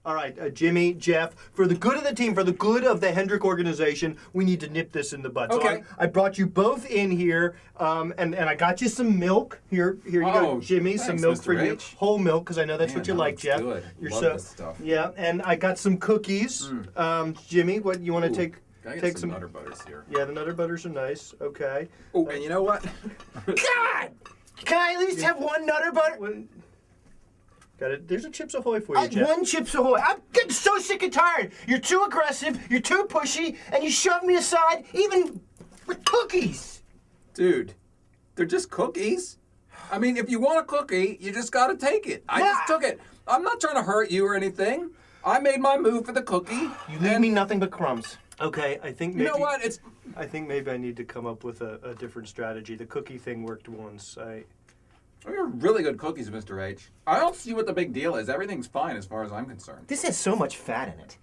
All right, Jimmy, Jeff, for the good of the team, for the good of the Hendrick organization, we need to nip this in the bud. Okay. So I brought you both in here, and I got you some milk. Here you go, Jimmy, thanks, some milk Mr. for you. H. Whole milk, because I know that's what you like, Jeff. Good. You're Love so this stuff. Yeah, and I got some cookies. Jimmy, what you want to take? Can I get Take some Nutter Butters here? Yeah, the Nutter Butters are nice. Okay. Oh, and you know what? God! Can I at least have one Nutter Butter? Got it. There's a Chips Ahoy for you, Jeff. One Chips Ahoy. I'm getting so sick and tired. You're too aggressive, you're too pushy, and you shove me aside, even with cookies. Dude, they're just cookies. I mean, if you want a cookie, you just gotta take it. I just took it. I'm not trying to hurt you or anything. I made my move for the cookie. You leave me nothing but crumbs. Okay, I think maybe. You know what? I think maybe I need to come up with a different strategy. The cookie thing worked once. They're really good cookies, Mr. H. I don't see what the big deal is. Everything's fine as far as I'm concerned. This has so much fat in it.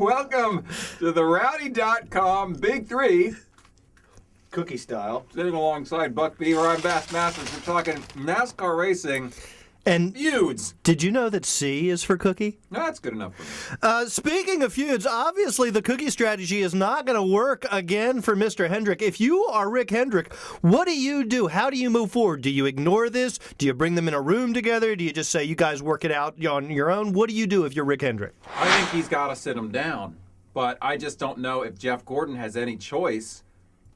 Welcome to the Rowdy.com Big Three. Cookie style. Sitting alongside Buck Beaver, I'm Bass Masters. We're talking NASCAR racing And feuds. did you know that C is for cookie? No, that's good enough for me. Speaking of feuds, obviously the cookie strategy is not going to work again for Mr. Hendrick. If you are Rick Hendrick, what do you do? How do you move forward? Do you ignore this? Do you bring them in a room together? Do you just say, you guys work it out on your own? What do you do if you're Rick Hendrick? I think he's got to sit him down. But I just don't know if Jeff Gordon has any choice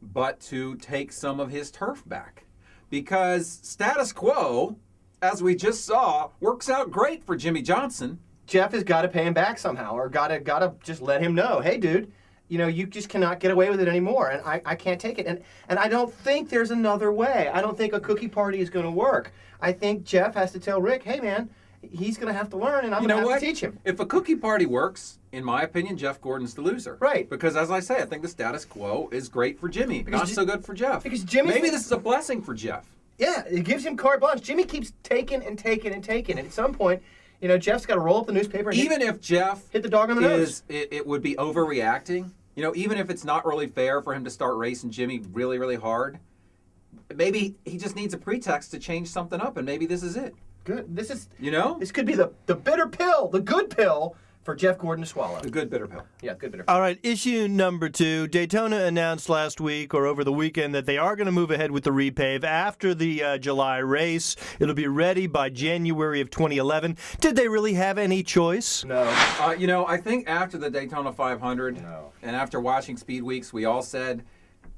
but to take some of his turf back. Because status quo, as we just saw, works out great for Jimmy Johnson. Jeff has got to pay him back somehow, or gotta just let him know, hey, dude, you know, you just cannot get away with it anymore, and I can't take it. And I don't think there's another way. I don't think a cookie party is going to work. I think Jeff has to tell Rick, hey, man, he's going to have to learn, and I'm going to have to teach him. If a cookie party works, in my opinion, Jeff Gordon's the loser. Right. Because, as I say, I think the status quo is great for Jimmy, not so good for Jeff. Because Jimmy's Maybe this is a blessing for Jeff. Yeah, it gives him carte blanche. Jimmy keeps taking and taking and taking, and at some point, you know, Jeff's got to roll up the newspaper and Even if Jeff hit the dog on the nose. It would be overreacting. You know, even if it's not really fair for him to start racing Jimmy really, really hard, maybe he just needs a pretext to change something up, and maybe this is it. Good. This could be the bitter pill, the good pill for Jeff Gordon to swallow. A good bitter pill. Yeah, good bitter pill. All right, issue number 2. Daytona announced last week or over the weekend that they are going to move ahead with the re-pave after the July race. It'll be ready by January of 2011. Did they really have any choice? No. You know, I think after the Daytona 500 and after watching Speed Weeks, we all said,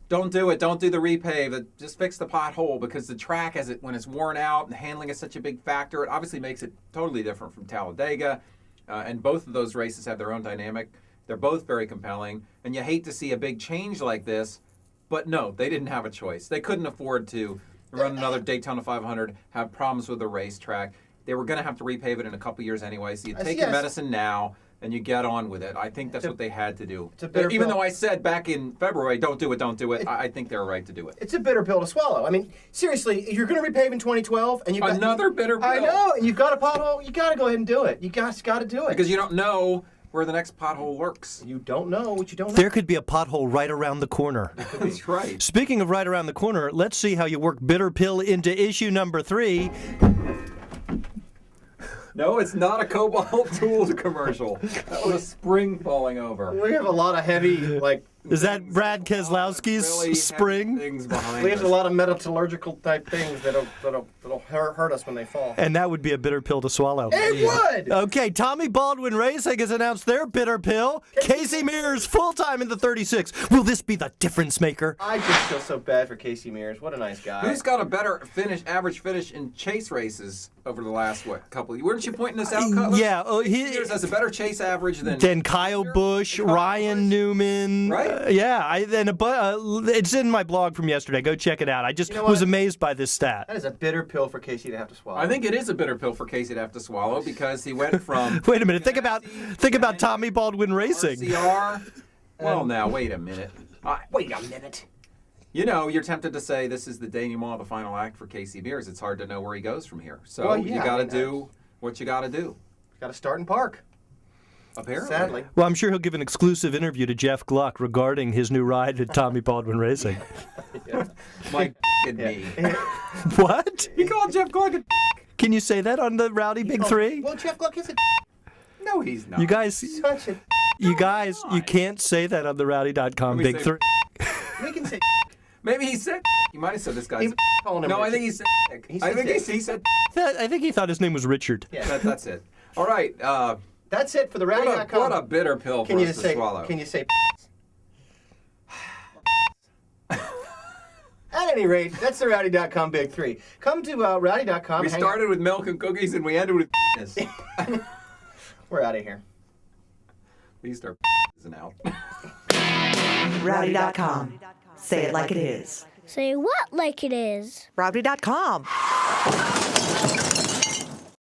don't do it. Don't do the repave. Just fix the pothole, because the track, when it's worn out and handling is such a big factor, it obviously makes it totally different from Talladega. And both of those races have their own dynamic. They're both very compelling. And you hate to see a big change like this, but no, they didn't have a choice. They couldn't afford to run another Daytona 500, have problems with the racetrack. They were going to have to repave it in a couple years anyway, so you take your medicine now and you get on with it. I think that's what they had to do. Even though I said back in February, don't do it, I think they're right to do it. It's a bitter pill to swallow. I mean, seriously, you're going to repave in 2012, and you've got another bitter pill. I know, and you've got a pothole. You got to go ahead and do it. You guys got to do it because you don't know where the next pothole lurks. You don't know what you don't know. There could be a pothole right around the corner. That's right. Speaking of right around the corner, let's see how you work bitter pill into issue number 3. No, it's not a Cobalt Tools commercial. That was a spring falling over. We have a lot of heavy, Is that Brad Keselowski's really spring? Things behind we have us. a lot of metallurgical type things that'll hurt us when they fall. And that would be a bitter pill to swallow. It would! Okay, Tommy Baldwin Racing has announced their bitter pill. Casey Mears full-time in the 36. Will this be the difference maker? I just feel so bad for Casey Mears. What a nice guy. Who's got a better average finish in chase races over the last couple? Weren't you pointing this out, Cutler? Yeah, Mears has a better chase average than Kyle Busch, Ryan Newman. Right? It's in my blog from yesterday. Go check it out. I just was amazed by this stat. That is a bitter pill for Casey to have to swallow. I think it is a bitter pill for Casey to have to swallow because he went from. Wait a minute. Think about Tommy Baldwin Racing. RCR. Well, now wait a minute. Wait a minute. You know, you're tempted to say this is the denouement, the final act for Casey Mears. It's hard to know where he goes from here. So you got to do what you got to do. Got to start and park. Apparently. Sadly. Well, I'm sure he'll give an exclusive interview to Jeff Gluck regarding his new ride at Tommy Baldwin Racing. Mike and me. What? He called Jeff Gluck a Can you say that on the Rowdy Big Three? Well, Jeff Gluck is a No, he's not. You guys, such a. you can't say that on the Rowdy.com We Big say- Three. We can say. Maybe he said. You might have said this guy's. He calling him No, I Richard. think he said. He I said think dick. he said. I think he thought his name was Richard. Yeah. That's it. All right. That's it for the Rowdy.com. What a bitter pill Can for you us just to say? swallow. Can you say? At any rate, that's the Rowdy.com Big Three. Come to Rowdy.com. We hang started with milk and cookies and we ended with penis. out. We're out of here. These start isn't out. Rowdy.com. Say it like it is. Say what like it is? Rowdy.com.